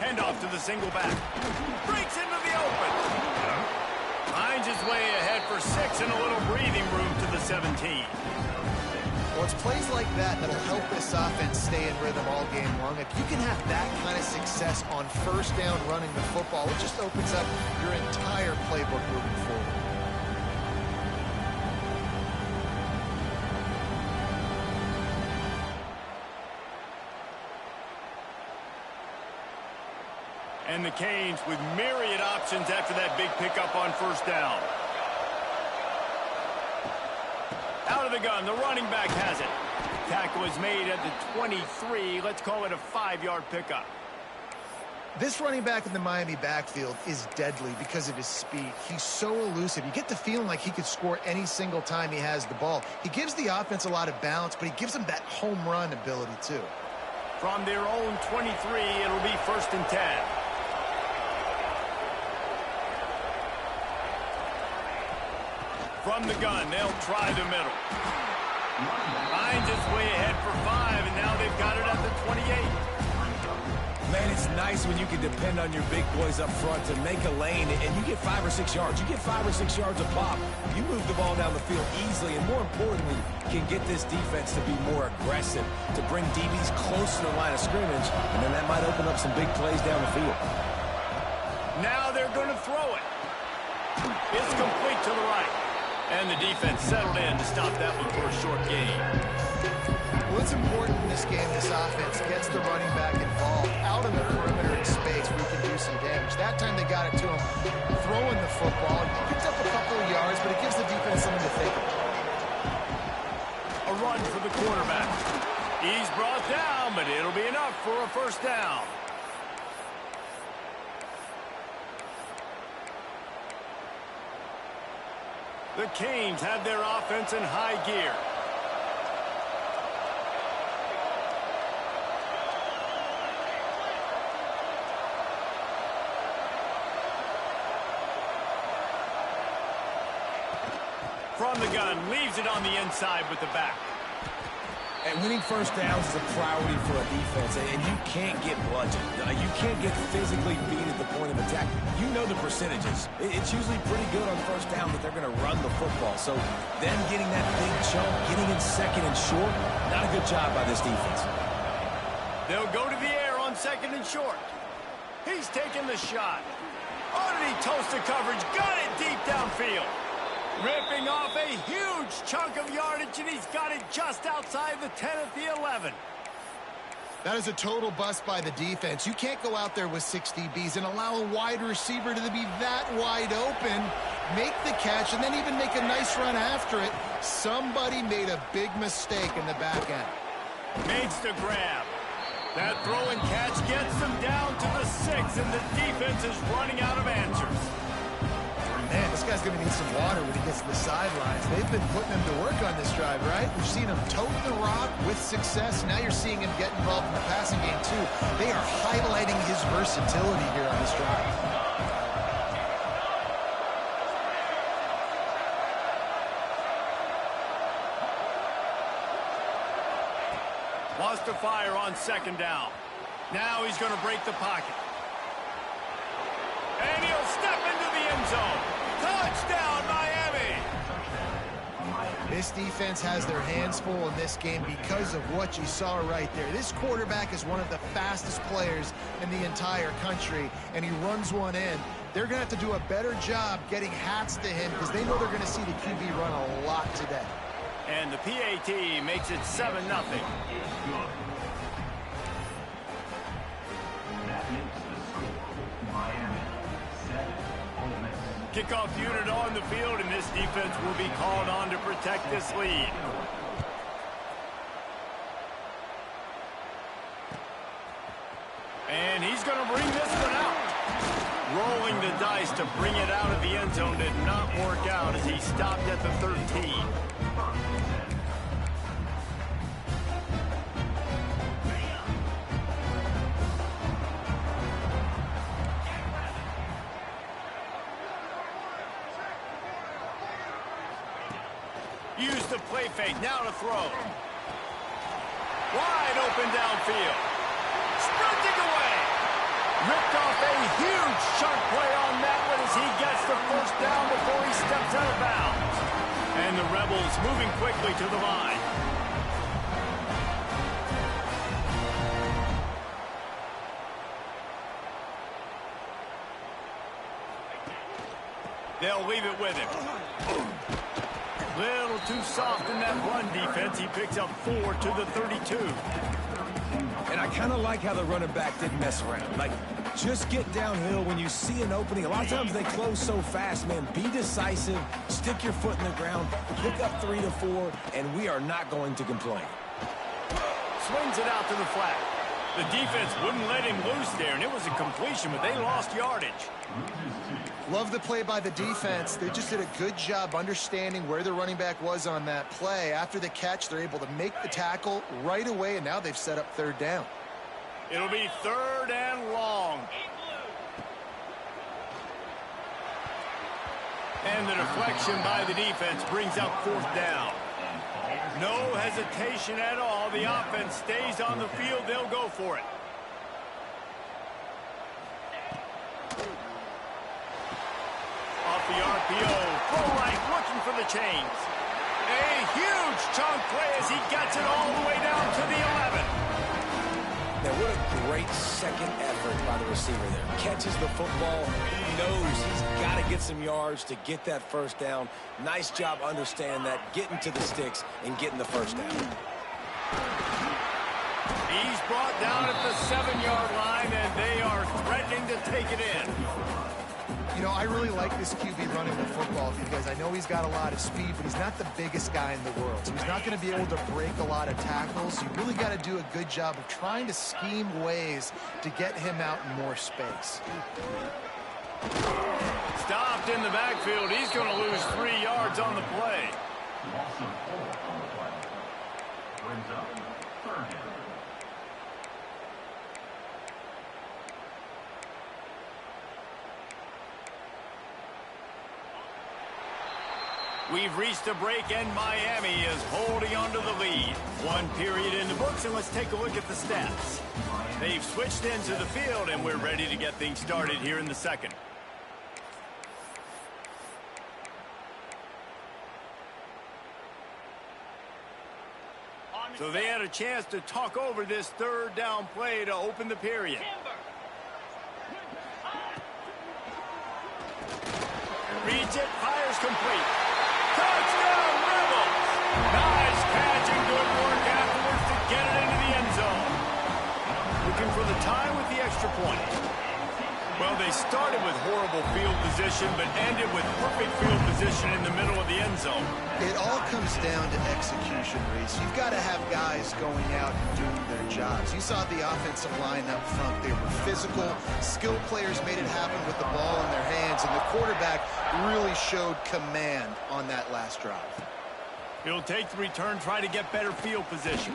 Handoff to the single back. Breaks into the open. Finds his way ahead for 6 and a little breathing room to the 17. Well, it's plays like that that'll help this offense stay in rhythm all game long. If you can have that kind of success on first down running the football, it just opens up your entire playbook moving forward. And the Canes with myriad options after that big pickup on first down. Out of the gun, the running back has it. Tackle is made at the 23. Let's call it a 5-yard pickup. This running back in the Miami backfield is deadly because of his speed. He's so elusive. You get the feeling like he could score any single time he has the ball. He gives the offense a lot of balance, but he gives them that home run ability too. From their own 23, it'll be 1st and 10. From the gun, they'll try the middle. Finds his way ahead for 5, and now they've got it at the 28. Man, it's nice when you can depend on your big boys up front to make a lane, and you get 5 or 6 yards. You get 5 or 6 yards a pop. You move the ball down the field easily, and more importantly, can get this defense to be more aggressive, to bring DBs close to the line of scrimmage, and then that might open up some big plays down the field. Now they're going to throw it. It's complete to the right. And the defense settled in to stop that one for a short gain. Well, it's important in this game this offense gets the running back involved out in the perimeter in space where he can do some damage. That time they got it to him throwing the football. He picked up a couple of yards, but it gives the defense something to think about. A run for the quarterback. He's brought down, but it'll be enough for a first down. The Canes have their offense in high gear. From the gun, leaves it on the inside with the back. And winning first downs is a priority for a defense, and you can't get bludgeoned. You can't get physically beat at the point of attack. You know the percentages. It's usually pretty good on first down that they're going to run the football. So them getting that big chunk, getting in second and short, not a good job by this defense. They'll go to the air on 2nd and short. He's taking the shot. Oh, did he toast the coverage? Got it deep downfield. Ripping off a huge chunk of yardage, and he's got it just outside the 10 at the 11. That is a total bust by the defense. You can't go out there with 6 DBs and allow a wide receiver to be that wide open, make the catch, and then even make a nice run after it. Somebody made a big mistake in the back end. Makes the grab. That throw and catch gets them down to the 6, and the defense is running out of answers. Man, this guy's going to need some water when he gets to the sidelines. They've been putting him to work on this drive, right? We've seen him tote the rock with success. Now you're seeing him get involved in the passing game, too. They are highlighting his versatility here on this drive. Wants to fire on 2nd down. Now he's going to break the pocket. And he'll step into the end zone. Touchdown, Miami! This defense has their hands full in this game because of what you saw right there. This quarterback is one of the fastest players in the entire country, and he runs one in. They're going to have to do a better job getting hats to him because they know they're going to see the QB run a lot today. And the PAT makes it 7-0. Kickoff unit on the field, and this defense will be called on to protect this lead. And he's going to bring this one out. Rolling the dice to bring it out of the end zone did not work out as he stopped at the 13. Use the play fake, now to throw. Wide open downfield. Sprinting away. Ripped off a huge chunk play on that one as he gets the first down before he steps out of bounds. And the Rebels moving quickly to the line. They'll leave it with him. Little too soft in that run defense. He picks up 4 to the 32. And I kind of like how the running back didn't mess around. Like, just get downhill when you see an opening. A lot of times they close so fast, man. Be decisive, stick your foot in the ground, pick up 3 to 4, and we are not going to complain. Swings it out to the flat. The defense wouldn't let him loose there, and it was a completion, but they lost yardage. Love the play by the defense. They just did a good job understanding where the running back was on that play. After the catch, they're able to make the tackle right away, and now they've set up third down. It'll be 3rd and long. And the deflection by the defense brings up 4th down. No hesitation at all. The offense stays on the field. They'll go for it. Off the RPO. Full right, looking for the chains. A huge chunk play as he gets it all the way down to the 11. Now, what a great second effort by the receiver there. Catches the football, knows he's got to get some yards to get that first down. Nice job understanding that, getting to the sticks and getting the first down. He's brought down at the 7-yard line, and they are threatening to take it in. You know, I really like this QB running the football because I know he's got a lot of speed, but he's not the biggest guy in the world. So he's not going to be able to break a lot of tackles. You really got to do a good job of trying to scheme ways to get him out in more space. Stopped in the backfield. He's going to lose 3 yards on the play. Brings up 3rd down. We've reached a break, and Miami is holding on to the lead. 1 period in the books, and let's take a look at the stats. They've switched into the field, and we're ready to get things started here in the second. So they had a chance to talk over this 3rd down play to open the period. Reads it, fires complete. Touchdown, Rebels! Nice catch and good work afterwards to get it into the end zone. Looking for the tie with the extra point. Well, they started with horrible field position, but ended with perfect field position in the middle of the end zone. It all comes down to execution, Reese. You've got to have guys going out and doing their jobs. You saw the offensive line up front. They were physical. Skilled players made it happen with the ball in their hands, and the quarterback really showed command on that last drive. He'll take the return, try to get better field position.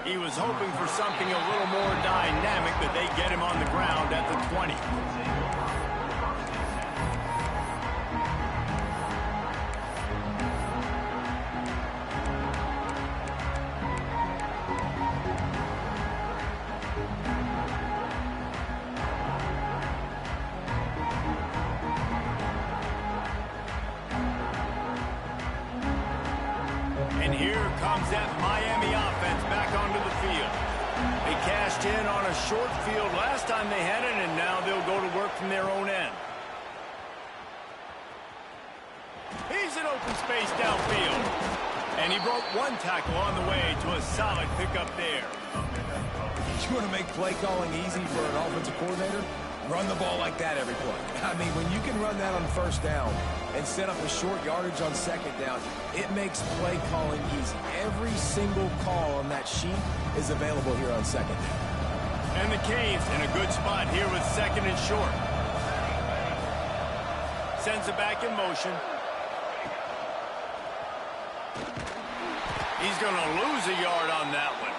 He was hoping for something a little more dynamic, but they get him on the ground at the 20. And here comes that Miami offense back onto the field. They cashed in on a short field last time they had it, and now they'll go to work from their own end. He's in open space downfield. And he broke 1 tackle on the way to a solid pickup there. You want to make play calling easy for an offensive coordinator? Run the ball like that every play. I mean, when you can run that on 1st down and set up a short yardage on 2nd down, it makes play calling easy. Every single call on that sheet is available here on 2nd down. And the Canes in a good spot here with 2nd and short. Sends it back in motion. He's going to lose a yard on that one.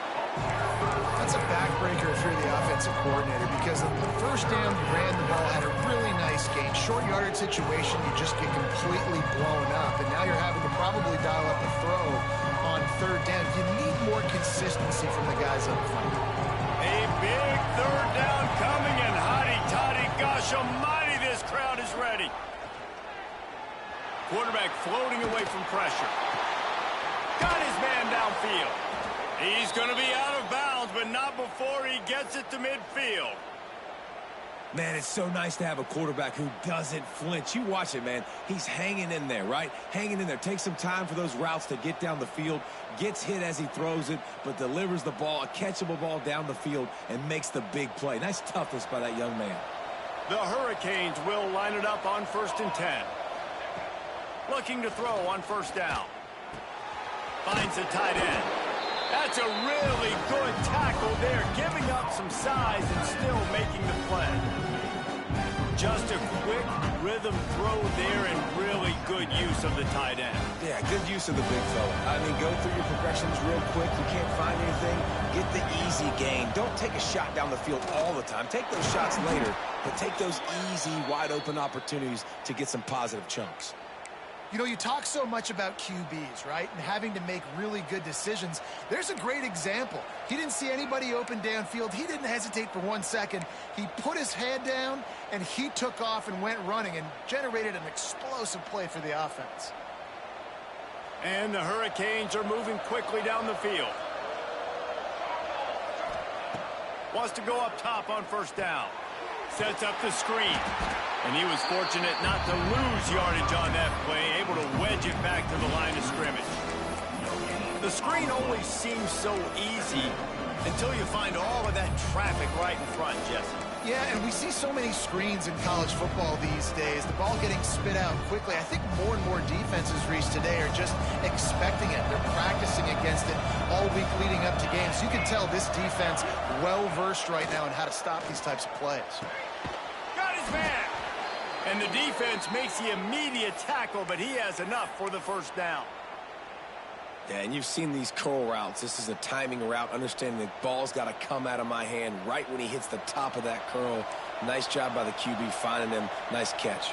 That's a backbreaker if you're the offensive coordinator, because on the 1st down, you ran the ball, had a really nice gain. Short yardage situation, you just get completely blown up, and now you're having to probably dial up a throw on 3rd down. You need more consistency from the guys up front. A big 3rd down coming, and how do gosh almighty, this crowd is ready. Quarterback floating away from pressure. Got his man downfield. He's going to be out of bounds, but not before he gets it to midfield. Man, it's so nice to have a quarterback who doesn't flinch. You watch it, man. He's hanging in there, right? Hanging in there. Takes some time for those routes to get down the field. Gets hit as he throws it, but delivers the ball, a catchable ball down the field, and makes the big play. Nice toughness by that young man. The Hurricanes will line it up on 1st and 10. Looking to throw on 1st down. Finds the tight end. That's a really good tackle there, giving up some size and still making the play. Just a quick rhythm throw there and really good use of the tight end. Yeah, good use of the big fella. I mean, go through your progressions real quick. You can't find anything. Get the easy gain. Don't take a shot down the field all the time. Take those shots later, but take those easy, wide-open opportunities to get some positive chunks. You know, you talk so much about QBs, right? And having to make really good decisions. There's a great example. He didn't see anybody open downfield. He didn't hesitate for 1 second. He put his head down, and he took off and went running and generated an explosive play for the offense. And the Hurricanes are moving quickly down the field. Wants to go up top on 1st down. Sets up the screen. And he was fortunate not to lose yardage on that play, able to wedge it back to the line of scrimmage. The screen always seems so easy until you find all of that traffic right in front, Jesse. Yeah, and we see so many screens in college football these days. The ball getting spit out quickly. I think more and more defenses, Reese, today are just expecting it. They're practicing against it all week leading up to games. You can tell this defense well-versed right now in how to stop these types of plays. Got his man! And the defense makes the immediate tackle, but he has enough for the 1st down. Yeah, and you've seen these curl routes. This is a timing route, understanding the ball's got to come out of my hand right when he hits the top of that curl. Nice job by the QB finding him. Nice catch.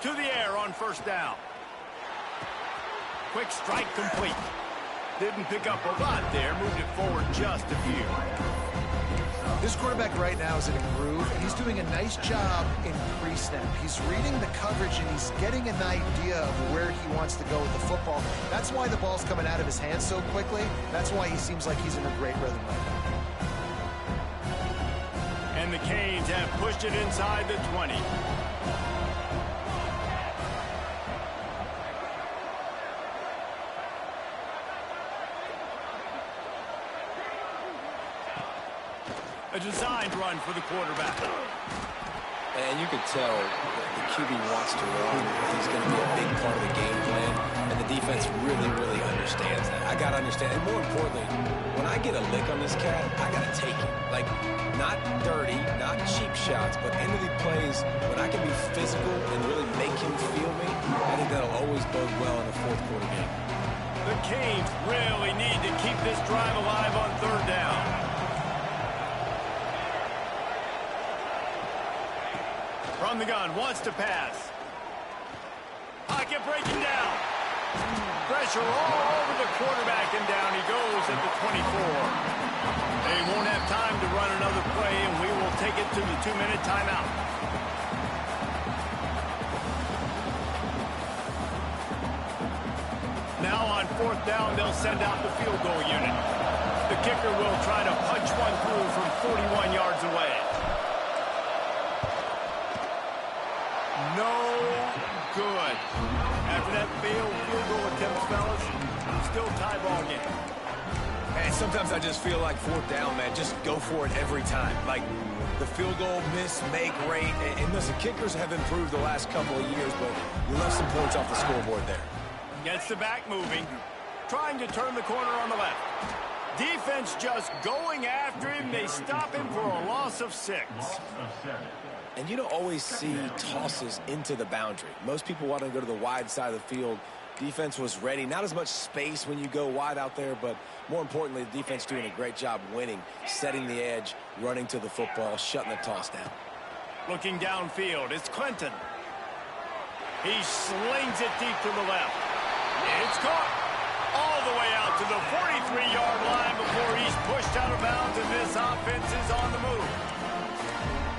To the air on 1st down. Quick strike complete. Didn't pick up a lot there. Moved it forward just a few. This quarterback right now is in a groove, and he's doing a nice job in pre-snap. He's reading the coverage, and he's getting an idea of where he wants to go with the football. That's why the ball's coming out of his hands so quickly. That's why he seems like he's in a great rhythm right now. And the Canes have pushed it inside the 20. A designed run for the quarterback. And you can tell the QB wants to run. He's going to be a big part of the game plan. And the defense really, really understands that. I got to understand. And more importantly, when I get a lick on this cat, I got to take it. Like, not dirty, not cheap shots, but into the plays when I can be physical and really make him feel me, I think that'll always bode well in the 4th quarter game. The Canes really need to keep this drive alive on 3rd down. From the gun, wants to pass. Pocket breaking down. Pressure all over the quarterback, and down he goes at the 24. They won't have time to run another play, and we will take it to the 2-minute timeout. Now on 4th down, they'll send out the field goal unit. The kicker will try to punch one through from 41 yards away. No good. After that failed field goal attempt, fellas, still tie ball game. And sometimes I just feel like 4th down, man, just go for it every time. Like, the field goal, miss, make, rate. And listen, kickers have improved the last couple of years, but you left some points off the scoreboard there. Gets the back moving. Trying to turn the corner on the left. Defense just going after him. They stop him for a loss of 6. And you don't always see tosses into the boundary. Most people want to go to the wide side of the field. Defense was ready. Not as much space when you go wide out there, but more importantly, the defense doing a great job winning, setting the edge, running to the football, shutting the toss down. Looking downfield, it's Clinton. He slings it deep to the left. It's caught all the way out to the 43-yard line before he's pushed out of bounds, and this offense is on the move.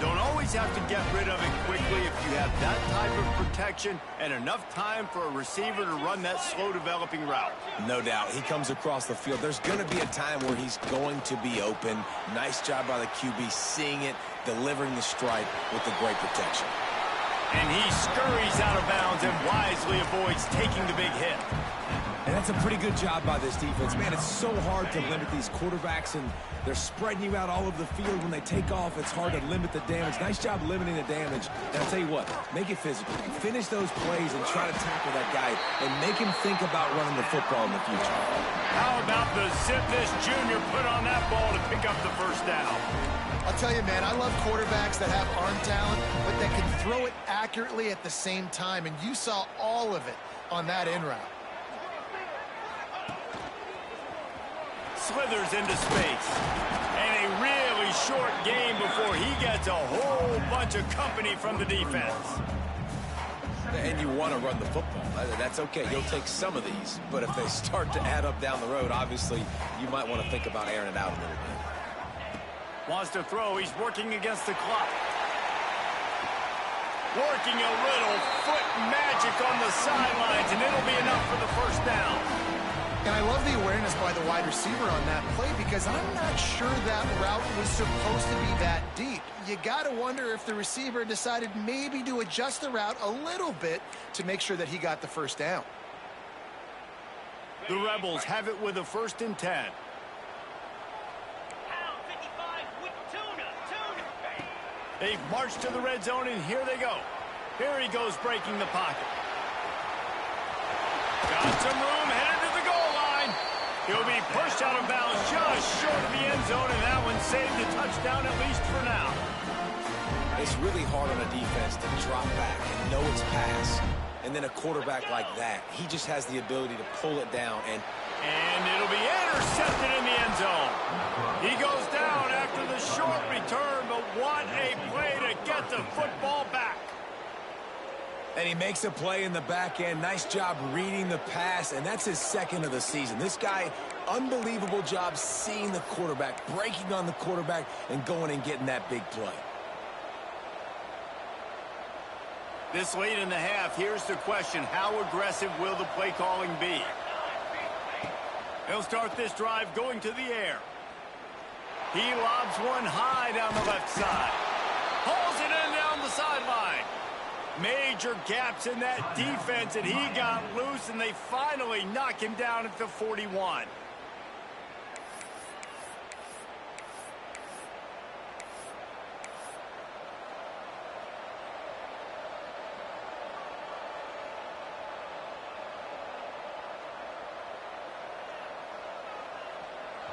Don't always have to get rid of it quickly if you have that type of protection and enough time for a receiver to run that slow-developing route. No doubt. He comes across the field. There's going to be a time where he's going to be open. Nice job by the QB seeing it, delivering the strike with the great protection. And he scurries out of bounds and wisely avoids taking the big hit. And that's a pretty good job by this defense. Man, it's so hard to limit these quarterbacks, and they're spreading you out all over the field. When they take off, it's hard to limit the damage. Nice job limiting the damage. And I'll tell you what, make it physical. Finish those plays and try to tackle that guy and make him think about running the football in the future. How about the zip this junior put on that ball to pick up the first down? I'll tell you, man, I love quarterbacks that have arm talent, but that can throw it accurately at the same time, and you saw all of it on that in route. Slithers into space. And a really short game before he gets a whole bunch of company from the defense. And you want to run the football. That's okay. You'll take some of these. But if they start to add up down the road, obviously, you might want to think about airing it out a little bit. Wants to throw. He's working against the clock. Working a little foot magic on the sidelines, and it'll be enough for the first down. And I love the awareness by the wide receiver on that play because I'm not sure that route was supposed to be that deep. You got to wonder if the receiver decided maybe to adjust the route a little bit to make sure that he got the first down. The Rebels have it with a 1st and 10. They've marched to the red zone, and here they go. Here he goes, breaking the pocket. Got some room, headed to the goal line. He'll be pushed out of bounds just short of the end zone, and that one saved a touchdown, at least for now. It's really hard on a defense to drop back and know it's pass. And then a quarterback like that, he just has the ability to pull it down. And it'll be intercepted in the end zone. He goes down after the short return, but what a play to get the football back. And he makes a play in the back end. Nice job reading the pass, and that's his 2nd of the season. This guy, unbelievable job seeing the quarterback, breaking on the quarterback, and going and getting that big play. This late in the half, here's the question. How aggressive will the play calling be? He'll start this drive going to the air. He lobs one high down the left side. Pulls it in down the sideline. Major gaps in that defense, and he got loose, and they finally knock him down at the 41.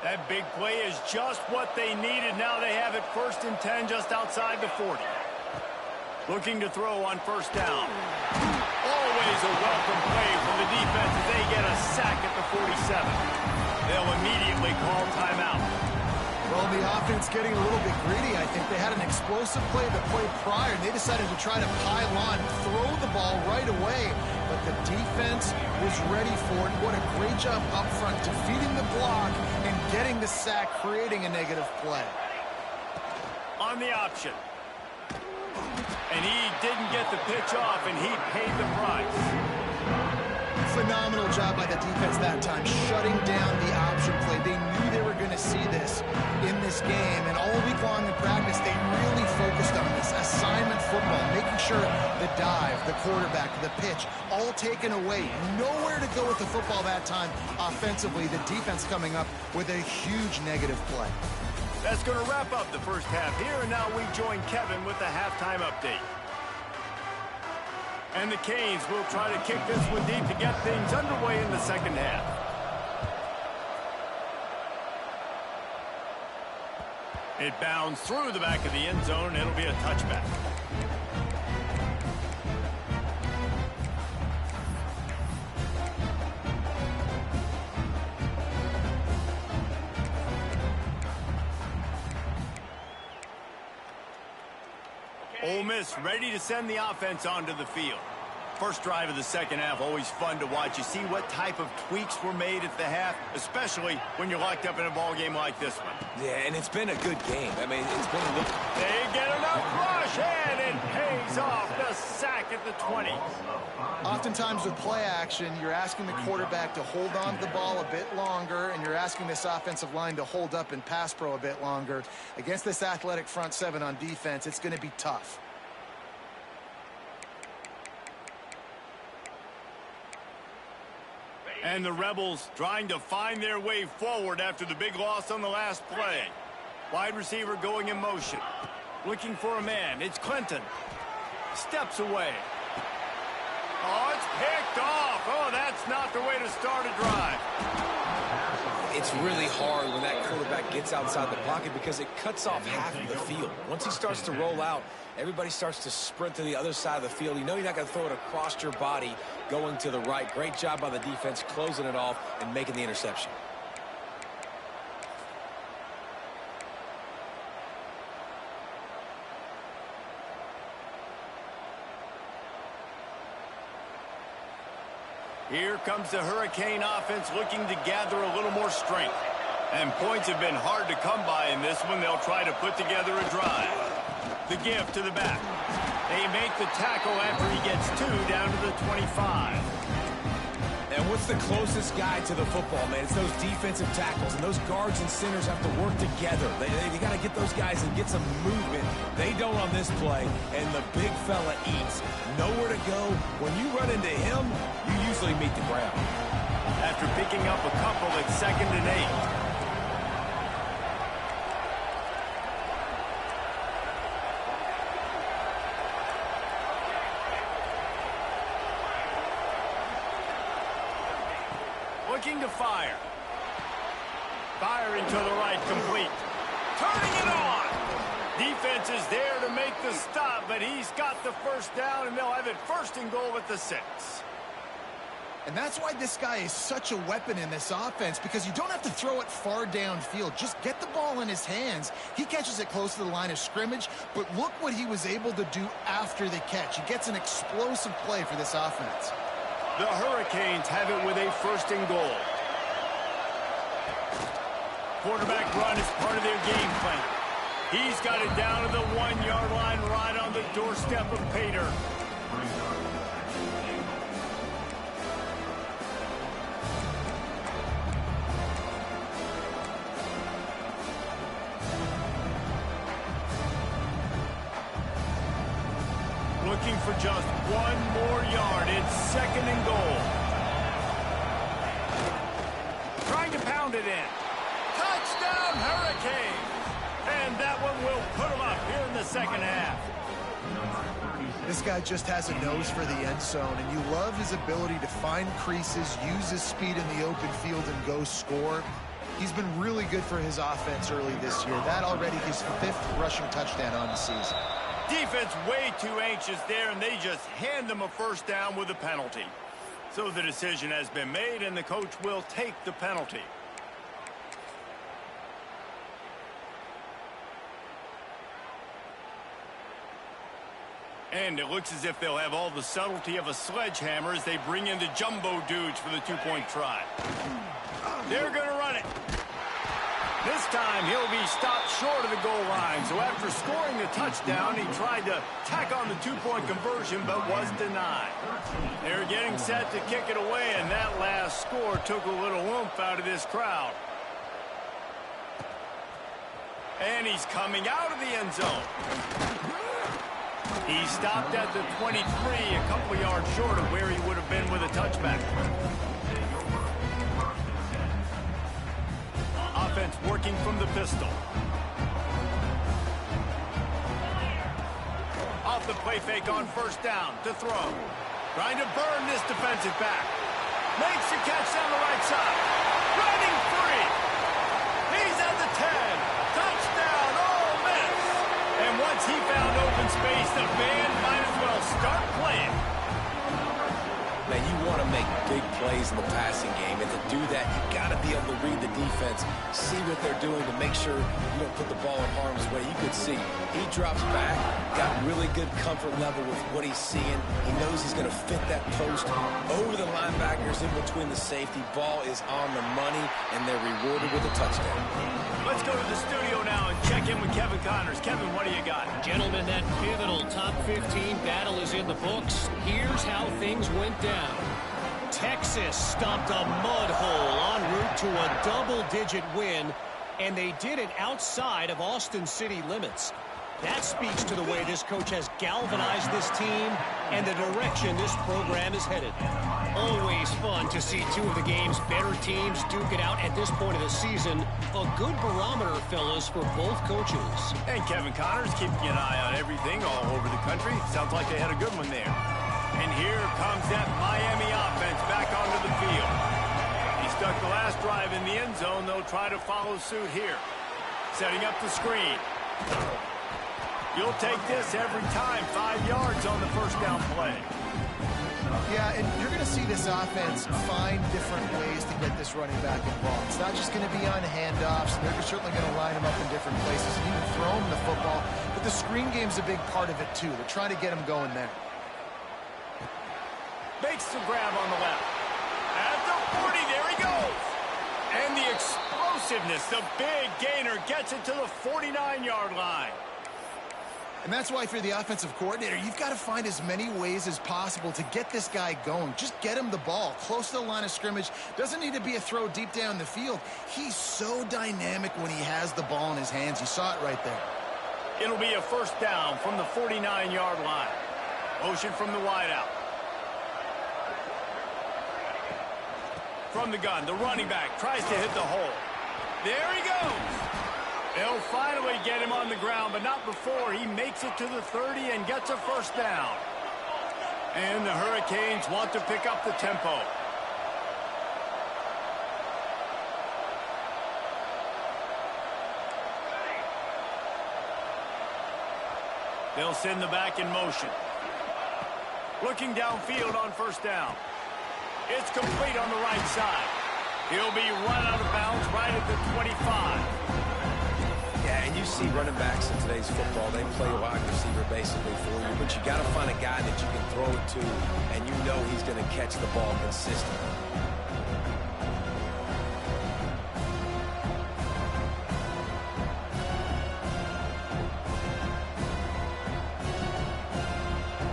That big play is just what they needed. Now they have it 1st and 10 just outside the 40. Looking to throw on 1st down. Always a welcome play from the defense as they get a sack at the 47. They'll immediately call timeout. Well, the offense getting a little bit greedy. I think they had an explosive play the play prior, and they decided to try to pile on, throw the ball right away. But the defense was ready for it. What a great job up front, defeating the block and getting the sack, creating a negative play. On the option. And he didn't get the pitch off, and he paid the price. Phenomenal job by the defense that time, shutting down the option play. They knew they were going to see this in this game, and all week long in practice, they really focused on this assignment football, making sure the dive, the quarterback, the pitch, all taken away. Nowhere to go with the football that time offensively. The defense coming up with a huge negative play. That's going to wrap up the first half here, and now we join Kevin with the halftime update. And the Canes will try to kick this one deep to get things underway in the second half. It bounds through the back of the end zone. It'll be a touchback. Ole Miss ready to send the offense onto the field. First drive of the second half, always fun to watch. You see what type of tweaks were made at the half, especially when you're locked up in a ball game like this one. Yeah, and it's been a good game. I mean, it's been a look. They get enough rush, and it pays off. The sack at the 20. Oftentimes with play action, you're asking the quarterback to hold on to the ball a bit longer, and you're asking this offensive line to hold up in pass pro a bit longer. Against this athletic front seven on defense, it's going to be tough. And the Rebels trying to find their way forward after the big loss on the last play. Wide receiver going in motion. Looking for a man. It's Clinton. Steps away. Oh, it's picked off. Oh, that's not the way to start a drive. It's really hard when that quarterback gets outside the pocket because it cuts off half of the field. Once he starts to roll out, everybody starts to sprint to the other side of the field. You know you're not going to throw it across your body going to the right. Great job by the defense closing it off and making the interception. Here comes the Hurricane offense looking to gather a little more strength. And points have been hard to come by in this one. They'll try to put together a drive. The give to the back. They make the tackle after he gets 2 down to the 25. And what's the closest guy to the football, man? It's those defensive tackles, and those guards and centers have to work together. They got to get those guys and get some movement. They don't on this play, and the big fella eats. Nowhere to go. When you run into him, you usually meet the ground. After picking up a couple at 2nd and 8. Looking to fire. Firing to the right, complete. Turning it on. Defense is there to make the stop, but he's got the first down, and they'll have it 1st and goal at the 6. And that's why this guy is such a weapon in this offense, because you don't have to throw it far downfield. Just get the ball in his hands. He catches it close to the line of scrimmage, but look what he was able to do after the catch. He gets an explosive play for this offense. The Hurricanes have it with a 1st and goal. Quarterback run is part of their game plan. He's got it down to the 1-yard line right on the doorstep of Pater. Looking for just 1 more yard. It's 2nd and goal. Trying to pound it in. Touchdown, Hurricane! And that one will put them up here in the 2nd half. This guy just has a nose for the end zone, and you love his ability to find creases, use his speed in the open field, and go score. He's been really good for his offense early this year. That already his 5th rushing touchdown on the season. Defense way too anxious there, and they just hand them a 1st down with a penalty. So the decision has been made, and the coach will take the penalty. And it looks as if they'll have all the subtlety of a sledgehammer as they bring in the jumbo dudes for the 2-point try. They're going to run it. This time, he'll be stopped short of the goal line. So after scoring the touchdown, he tried to tack on the 2-point conversion, but was denied. They're getting set to kick it away, and that last score took a little oomph out of this crowd. And he's coming out of the end zone. He stopped at the 23, a couple yards short of where he would have been with a touchback. Offense working from the pistol. Off the play fake on 1st down to throw. Trying to burn this defensive back. Makes the catch down the right side. Running free. He's at the 10. Touchdown, Ole Miss. And once he found open space, the band might as well start playing. Now, you want to make big plays in the passing game, and to do that, you got to be able to read the defense see what they're doing to make sure you don't put the ball in harm's way. You could see he drops back, got really good comfort level with what he's seeing. He knows he's going to fit that post over the linebackers in between the safety. Ball is on the money, and they're rewarded with a touchdown. Let's go to the studio now and check in with Kevin Connors. Kevin, what do you got? Gentlemen, that pivotal top 15 battle is in the books. Here's how things went down. Texas stomped a mud hole en route to a double-digit win, and they did it outside of Austin city limits. That speaks to the way this coach has galvanized this team and the direction this program is headed. Always fun to see two of the game's better teams duke it out at this point of the season. A good barometer, fellas, for both coaches. And Kevin Connors keeping an eye on everything all over the country. Sounds like they had a good one there. And here comes that Miami offense back onto the field. He stuck the last drive in the end zone. They'll try to follow suit here. Setting up the screen. You'll take this every time. 5 yards on the first down play. Yeah, and you're going to see this offense find different ways to get this running back involved. It's not just going to be on handoffs. They're certainly going to line him up in different places and even throw him the football. But the screen game's a big part of it, too. They're trying to get him going there. Makes the grab on the left. At the 40, there he goes. And the explosiveness, the big gainer gets it to the 49-yard line. And that's why if you're the offensive coordinator, you've got to find as many ways as possible to get this guy going. Just get him the ball close to the line of scrimmage. Doesn't need to be a throw deep down the field. He's so dynamic when he has the ball in his hands. You saw it right there. It'll be a first down from the 49-yard line. Motion from the wideout. From the gun, the running back tries to hit the hole. There he goes. They'll finally get him on the ground, but not before he makes it to the 30 and gets a first down. And the Hurricanes want to pick up the tempo. They'll send the back in motion. Looking downfield on first down. It's complete on the right side. He'll be run out of bounds right at the 25. Yeah, and you see running backs in today's football, they play a wide receiver basically for you, but you got to find a guy that you can throw it to, and you know he's going to catch the ball consistently.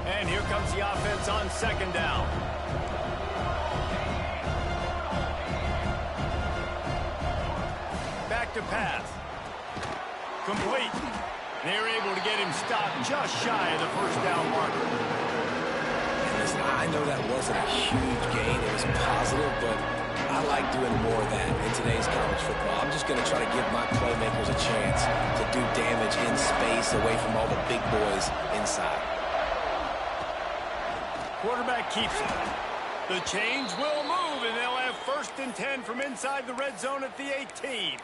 And here comes the offense on second down. Back to pass. Complete. They're able to get him stopped just shy of the first down marker. And listen, I know that wasn't a huge gain. It was positive, but I like doing more of that in today's college football. I'm just going to try to give my playmakers a chance to do damage in space away from all the big boys inside. Quarterback keeps it. The change will move, and they'll have first and 10 from inside the red zone at the 18.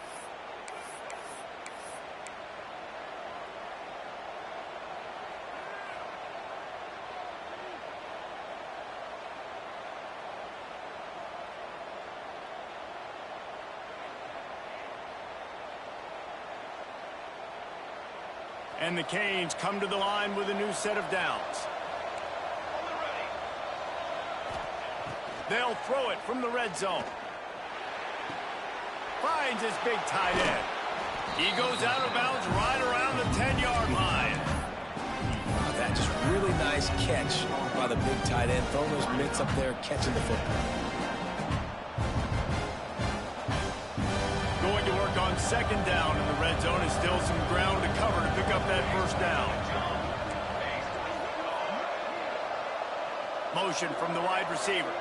And the Canes come to the line with a new set of downs. They'll throw it from the red zone. Finds his big tight end. He goes out of bounds right around the 10-yard line. That just really nice catch by the big tight end. Throwing those mitts up there, catching the football. Going to work on second down in the red zone, and still some ground to cover to pick up that first down. Motion from the wide receiver.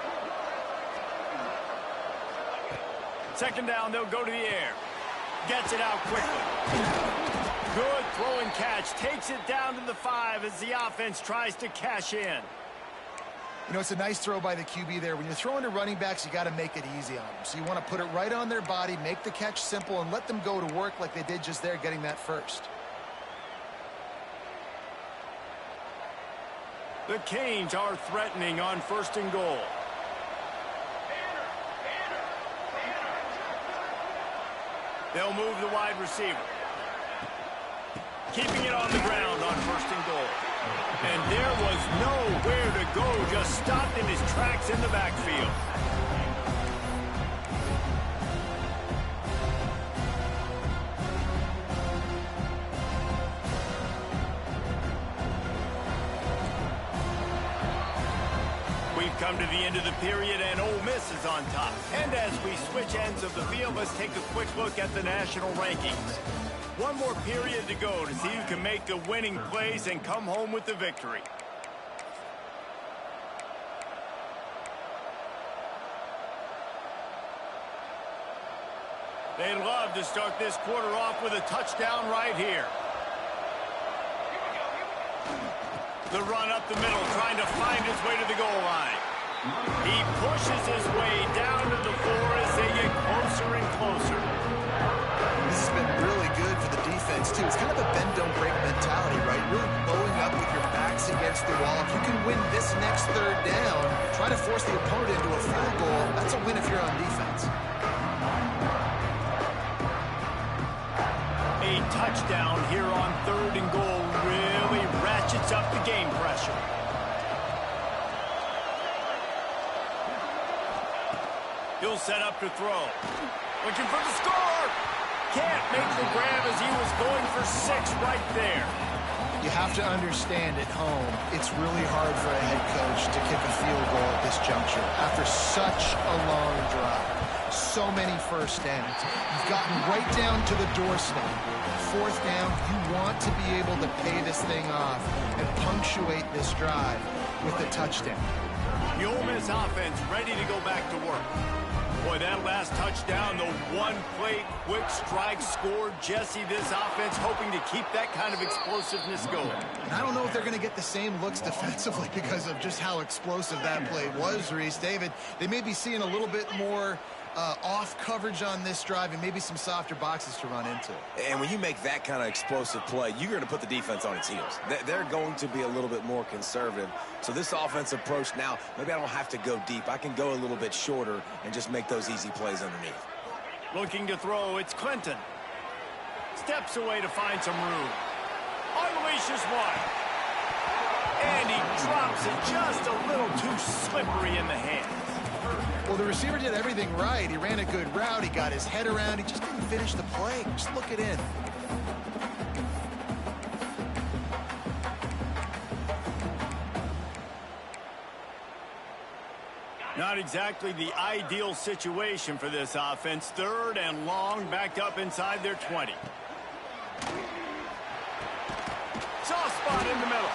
Second down, they'll go to the air. Gets it out quickly. Good throw and catch. Takes it down to the 5 as the offense tries to cash in. You know, it's a nice throw by the QB there. When you're throwing to running backs, you got to make it easy on them. So you want to put it right on their body, make the catch simple, and let them go to work like they did just there, getting that first. The Canes are threatening on first and goal. They'll move the wide receiver. Keeping it on the ground on 1st and goal. And there was nowhere to go, just stopped in his tracks in the backfield. We've come to the end of the period, and Ole Miss is on top. And as we switch ends of the field, let's take a quick look at the national rankings. One more period to go to see who can make the winning plays and come home with the victory. They love to start this quarter off with a touchdown right here. The run up the middle, trying to find his way to the goal line. He pushes his way down to the floor as they get closer and closer. This has been really good for the defense, too. It's kind of a bend-don't-break mentality, right? Really bowing up with your backs against the wall. If you can win this next 3rd down, try to force the opponent into a field goal. That's a win if you're on defense. A touchdown here on 3rd and goal really ratchets up the game pressure. He'll set up to throw. Looking for the score. Can't make the grab as he was going for 6 right there. You have to understand at home, it's really hard for a head coach to kick a field goal at this juncture after such a long drive. So many 1st downs. You've gotten right down to the doorstep. 4th down, you want to be able to pay this thing off and punctuate this drive with a touchdown. The Ole Miss offense ready to go back to work. Boy, that last touchdown, the one-play quick strike score. Jesse, this offense hoping to keep that kind of explosiveness going. And I don't know if they're going to get the same looks defensively because of just how explosive that play was, Reese. David, they may be seeing a little bit more off coverage on this drive and maybe some softer boxes to run into. And when you make that kind of explosive play, you're going to put the defense on its heels. They're going to be a little bit more conservative. So this offensive approach now, maybe I don't have to go deep. I can go a little bit shorter and just make those easy plays underneath. Looking to throw, it's Clinton. Steps away to find some room. Unleashes one. And he drops it just a little too slippery in the hands. Well, the receiver did everything right. He ran a good route. He got his head around. He just didn't finish the play. Just look it in. Not exactly the ideal situation for this offense. 3rd and long, backed up inside their 20. Soft spot in the middle.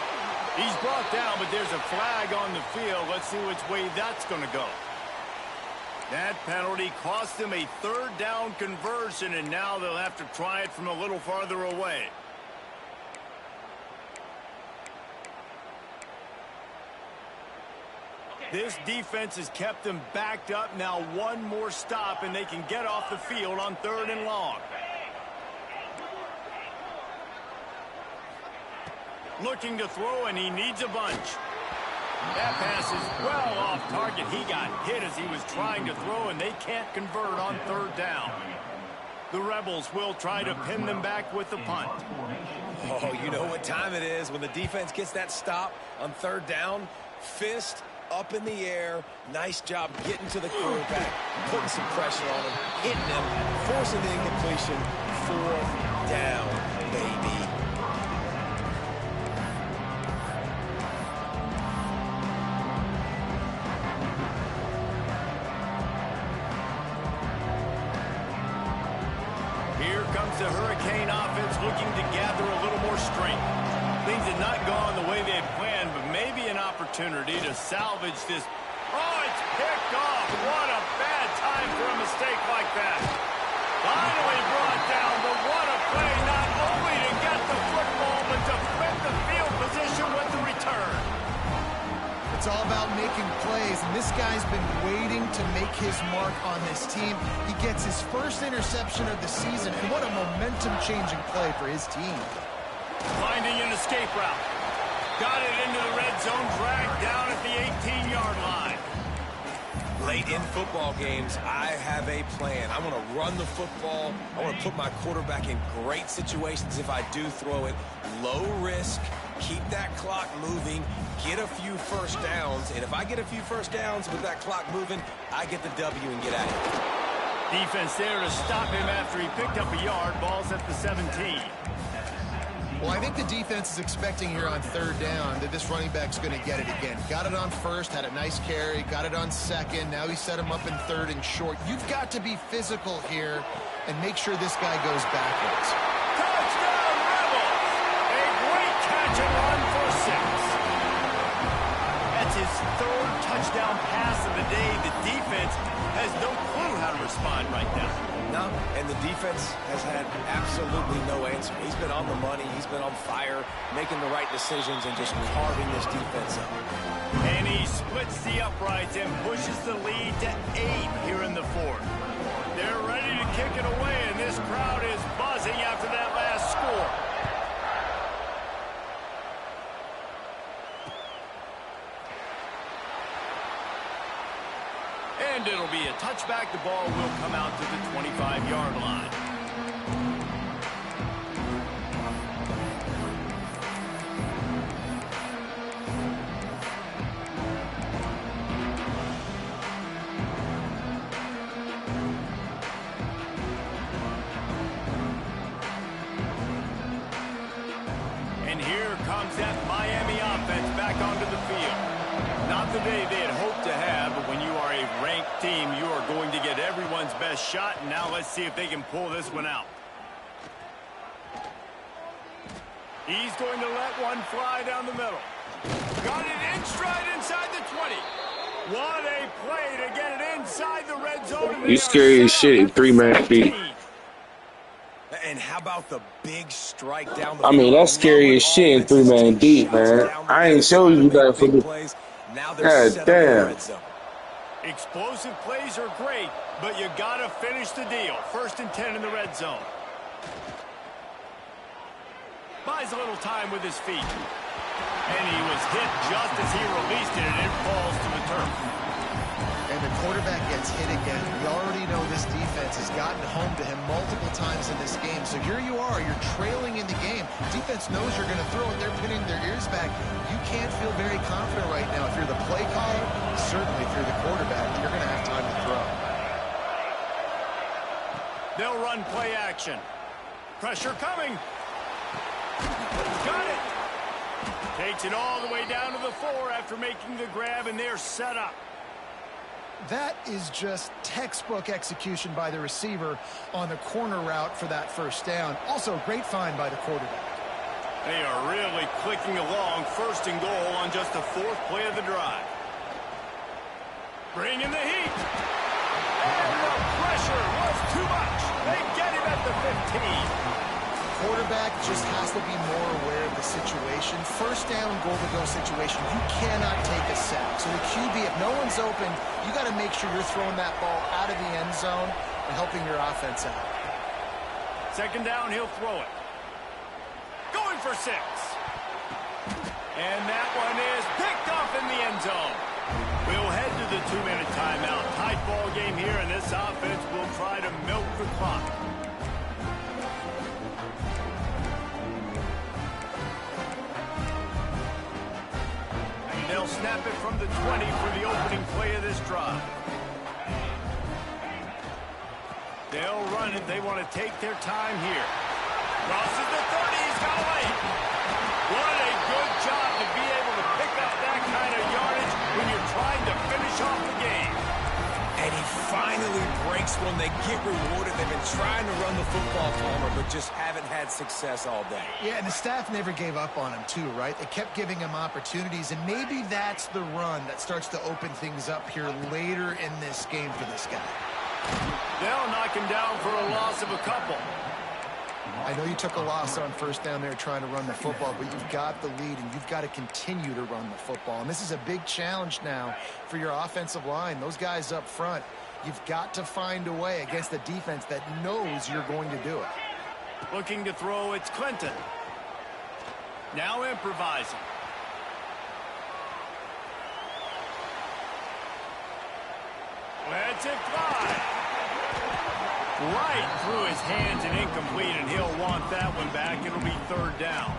He's brought down, but there's a flag on the field. Let's see which way that's going to go. That penalty cost them a 3rd down conversion, and now they'll have to try it from a little farther away. This defense has kept them backed up. Now one more stop, and they can get off the field on 3rd and long. Looking to throw, and he needs a bunch. That pass is well off target. He got hit as he was trying to throw, and they can't convert on 3rd down. The Rebels will try to pin them back with the punt. Oh, you know what time it is when the defense gets that stop on 3rd down. Fist up in the air. Nice job getting to the quarterback, putting some pressure on him, hitting him, forcing the incompletion. 4th down, baby. The Hurricane offense looking to gather a little more strength. Things had not gone the way they had planned, but maybe an opportunity to salvage this. Oh, it's picked off. What a bad time for a mistake like that. Finally brought down, but what a play, not only to get the football, but to flip the field position with the return. It's all about making plays, and this guy's been waiting to make his mark on this team. He gets his 1st interception of the season, and what a momentum-changing play for his team. Finding an escape route. Got it into the red zone, dragged down at the 18-yard line. Late in football games, I have a plan. I want to run the football. I want to put my quarterback in great situations if I do throw it. Low risk, keep that clock moving, get a few first downs. And if I get a few first downs with that clock moving, I get the W and get out of here. Defense there to stop him after he picked up a yard. Ball's at the 17. Well, I think the defense is expecting here on third down that this running back's going to get it again. Got it on first, had a nice carry, got it on second. Now he set him up in third and short. You've got to be physical here and make sure this guy goes backwards. Touchdown, Rebels! A great catch and run for 6. That's his third touchdown pass of the day. The defense has no clue how to respond right now. No, and the defense has had absolutely no answer. He's been on the money. He's been on fire, making the right decisions and just carving this defense up. And he splits the uprights and pushes the lead to 8 here in the fourth. They're ready to kick it away, and this crowd is buzzing after that last score. And it'll be a touchback. The ball will come out to the 25-yard line. And here comes that Miami offense back onto the field. Not the day they had hoped to have, but when you are a ranked team, you are going to get everyone's best shot. And now let's see if they can pull this one out. He's going to let one fly down the middle. Got it in stride inside the 20. What a play to get it inside the red zone. You scary as shit in 3-man beat. And how about the big strike down the I mean, that's scary as shit in 3-man deep, man. I ain't showing you that for the... God damn. Explosive plays are great, but you gotta finish the deal. 1st and 10 in the red zone. Buys a little time with his feet. And he was hit just as he released it, and it falls to the turf. And the quarterback gets hit again. We already know this defense has gotten home to him multiple times in this game. So here you are, you're trailing in the game. Defense knows you're going to throw it. They're pinning their ears back. You can't feel very confident right now. If you're the play caller, certainly if you're the quarterback, you're going to have time to throw. They'll run play action. Pressure coming. Got it. Takes it all the way down to the 4 after making the grab, and they're set up. That is just textbook execution by the receiver on the corner route for that first down. Also, great find by the quarterback. They are really clicking along. 1st and goal on just the 4th play of the drive. Bring in the heat. And the pressure was too much. They get him at the 15. Quarterback just has to be more aware of the situation. 1st down, goal-to-go situation. You cannot take a sack. So the QB, if no one's open, you got to make sure you're throwing that ball out of the end zone and helping your offense out. 2nd down, he'll throw it. Going for 6. And that one is picked off in the end zone. We'll head to the 2-minute timeout. Tight ball game here, and this offense will try to milk the clock. They'll snap it from the 20 for the opening play of this drive. They'll run it. They want to take their time here. Crosses the 30. He's got away. What a good job to be able to pick up that kind of yardage when you're trying to finish off the game. And he finally breaks one. They get rewarded. They've been trying to run the football, Palmer, but just haven't had success all day. Yeah, and the staff never gave up on him, too, right? They kept giving him opportunities, and maybe that's the run that starts to open things up here later in this game for this guy. They'll knock him down for a loss of a couple. I know you took a loss on 1st down there trying to run the football, but you've got the lead, and you've got to continue to run the football. And this is a big challenge now for your offensive line. Those guys up front, you've got to find a way against a defense that knows you're going to do it. Looking to throw, it's Clinton. Now improvising. lets it fly. Right through his hands and incomplete, and he'll want that one back. It'll be third down.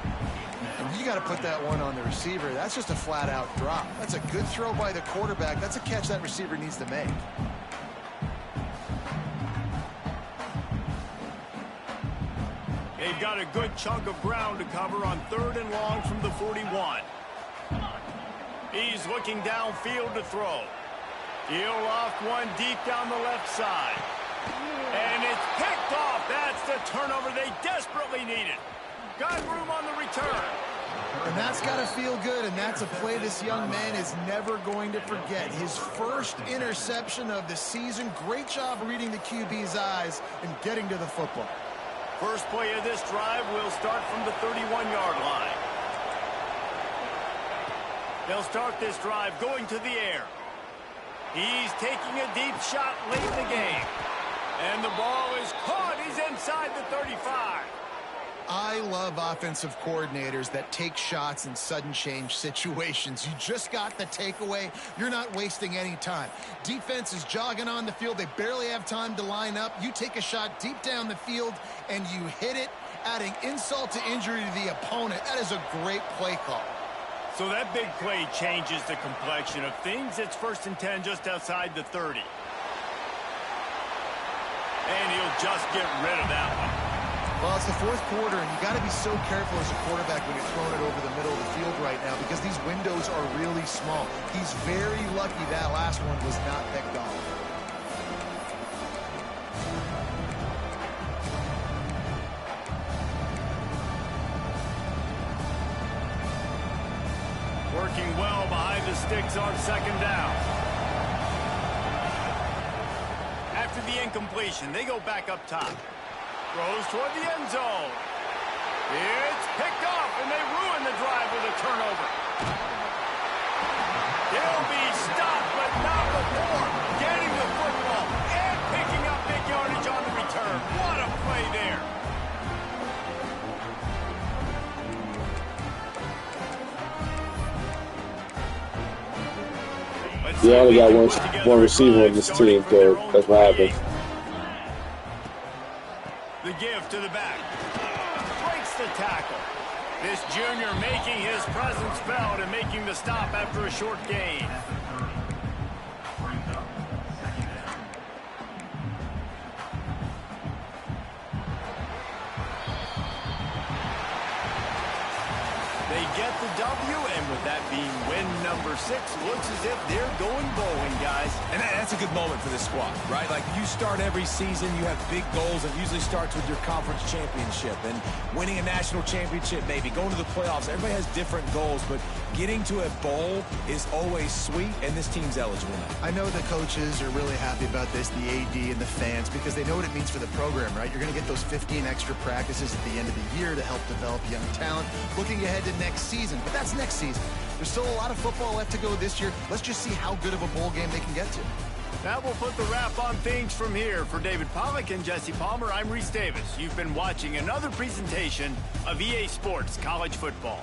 You got to put that one on the receiver. That's just a flat-out drop. That's a good throw by the quarterback. That's a catch that receiver needs to make. They've got a good chunk of ground to cover on 3rd and long from the 41. He's looking downfield to throw. He'll loft one deep down the left side. And it's picked off. That's the turnover they desperately needed. Got room on the return. And that's got to feel good, and that's a play this young man is never going to forget. His first interception of the season. Great job reading the QB's eyes and getting to the football. First play of this drive will start from the 31-yard line. They'll start this drive going to the air. He's taking a deep shot late in the game. And the ball is caught. He's inside the 35. I love offensive coordinators that take shots in sudden change situations. You just got the takeaway. You're not wasting any time. Defense is jogging on the field. They barely have time to line up. You take a shot deep down the field, and you hit it, adding insult to injury to the opponent. That is a great play call. So that big play changes the complexion of things. It's 1st and 10 just outside the 30. And he'll just get rid of that one. Well, it's the 4th quarter, and you got to be so careful as a quarterback when you're throwing it over the middle of the field right now because these windows are really small. He's very lucky that last one was not picked off. Working well behind the sticks on 2nd down. After the incompletion, they go back up top. Throws toward the end zone. It's picked off, and they ruin the drive with a turnover. He'll be stopped, but not before getting the football and picking up big yardage on the return. What a play there. You only got one receiver on this team, so that's what happened. The give to the back. Breaks the tackle. This junior making his presence felt and making the stop after a short gain. They get the W, and with that being win number 6, looks as if they're going bowling, guys. And that's a good moment for this squad, right? Like, you start every season, you have big goals. It usually starts with your conference championship and winning a national championship, maybe going to the playoffs. Everybody has different goals, but getting to a bowl is always sweet, and this team's eligible now. I know the coaches are really happy about this, the AD and the fans, because they know what it means for the program, right? You're going to get those 15 extra practices at the end of the year to help develop young talent. Looking ahead to next season, but that's next season. There's still a lot of football left to go this year. Let's just see how good of a bowl game they can get to. That will put the wrap on things from here. For David Pollack and Jesse Palmer, I'm Reese Davis. You've been watching another presentation of EA Sports College Football.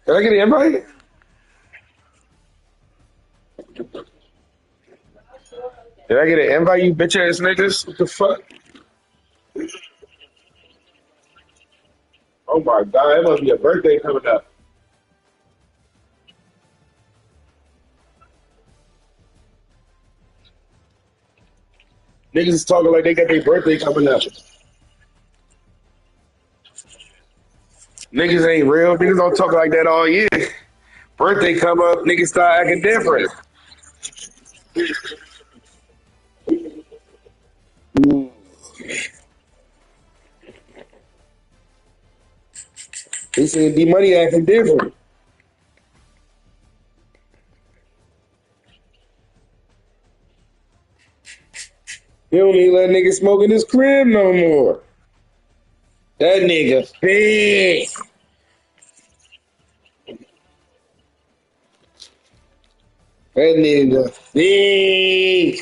Did I get an invite? Did I get an invite, you bitch ass niggas? What the fuck? Oh my god, it must be a birthday coming up. Niggas is talking like they got their birthday coming up. Niggas ain't real. Niggas don't talk like that all year. Birthday come up, niggas start acting different. He said D Money acting different. He don't even let niggas smoke in his crib no more. That nigga big. That nigga big.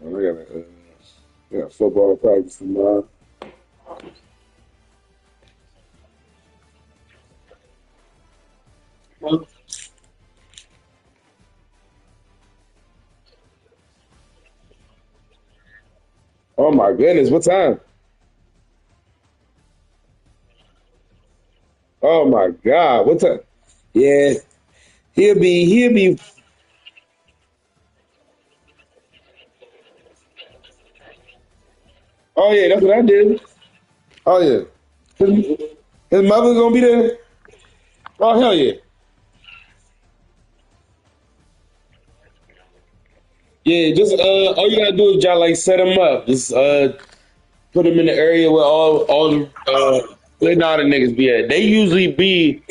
I got football practice tomorrow. Oh my goodness, what time? Oh my God, what time? Yeah, he'll be. Oh yeah, that's what I did. Oh yeah, his, his mother's gonna be there. Oh hell yeah, yeah. Just all you gotta do is just like set him up. Just put him in the area where all the where not the niggas be at. They usually be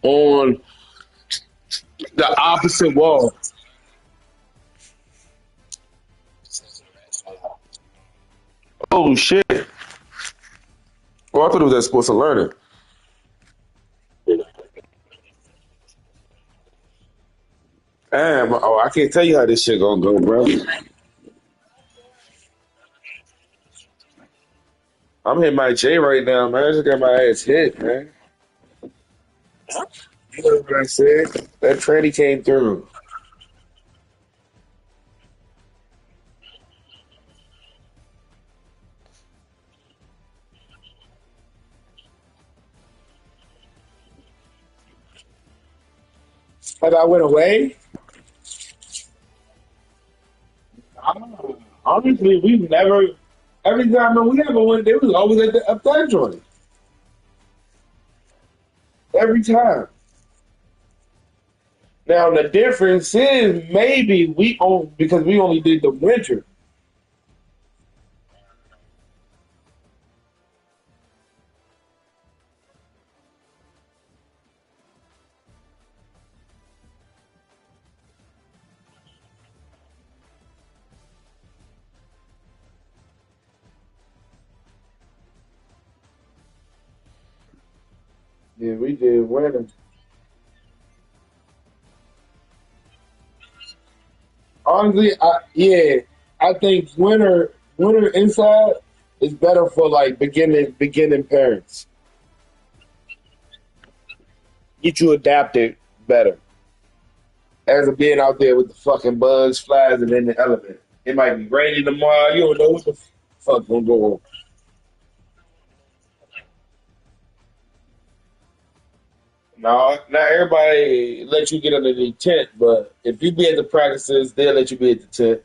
on the opposite wall. Oh shit! Oh, I thought it was at Sports and Learning. Damn, oh, I can't tell you how this shit gonna go, bro. I'm hitting my J right now, man. I just got my ass hit, man. You know what I said? That tranny came through. But I went away. Honestly, we've never. Every time we ever went, they was always at the up that joint. Every time. Now the difference is maybe we own because we only did the winter. Yeah, we did winter. Honestly, I think winter inside is better for like beginning parents. Get you adapted better. As of being out there with the fucking bugs, flies, and in the element. It might be raining tomorrow. You don't know what the fuck gonna go on. No, not everybody let you get under the tent, but if you be at the practices, they'll let you be at the tent.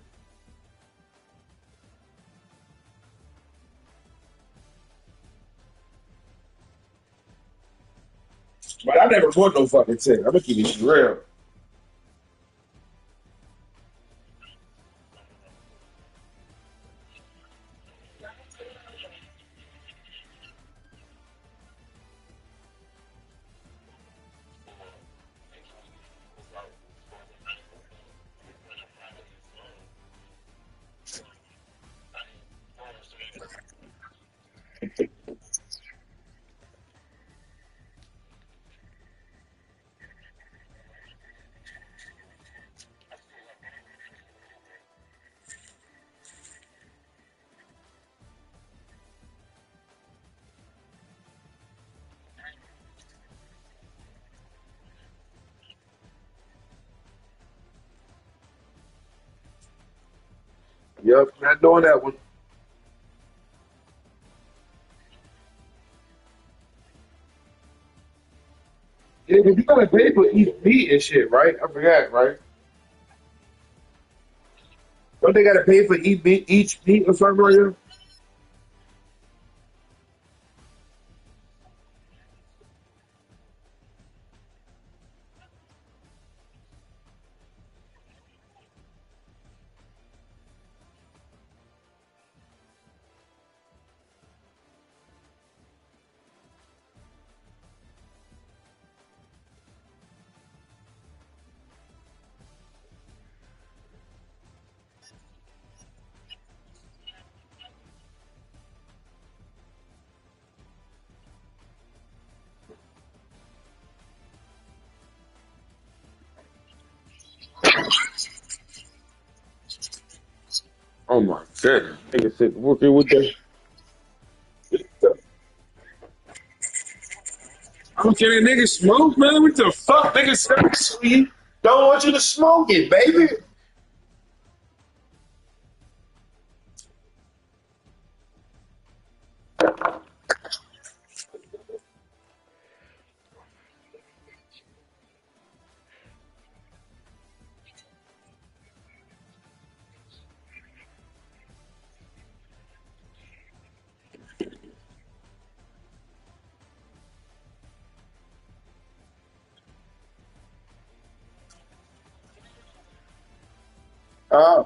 But I never bought no fucking tent. I'm gonna keep it real. Yep, not doing that one. Yeah, 'cause you gotta pay for each meat and shit, right? I forgot, right? Don't they gotta pay for each meat or something like that? Shit. Nigga said working with the I don't care that nigga smoke, man. What the fuck, nigga? Sweet. Don't want you to smoke it, baby. Uh,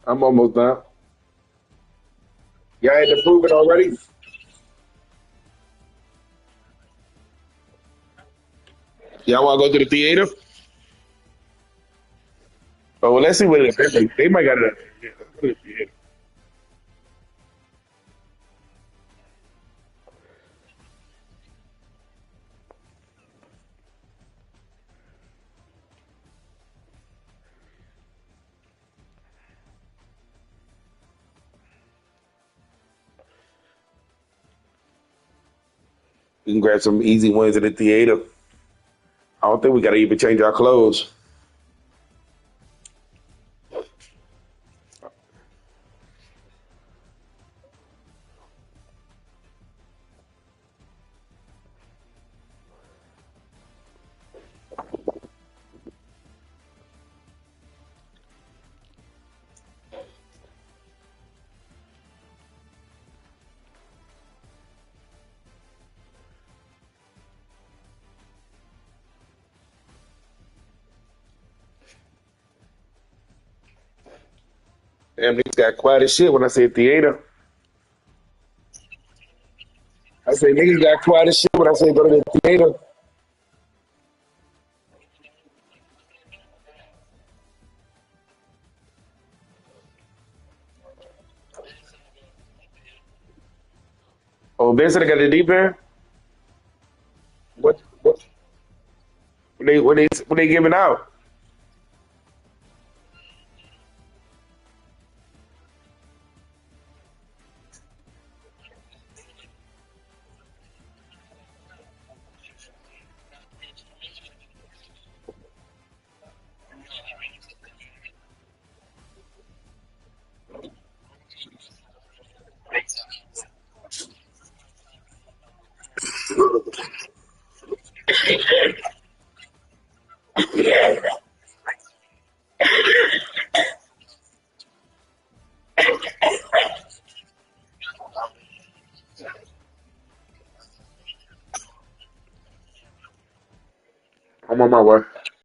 I'm almost done. Y'all had to prove it already? Y'all want to go to the theater? Oh, well, let's see what it is. They might got it. Yeah, let's go to the theater. We can grab some easy ones at the theater. I don't think we got to even change our clothes. Damn, niggas got quiet as shit when I say theater. I say niggas got quiet as shit when I say go to the theater. Oh, Vincent got the deep end? What what they giving out? I'm on my way.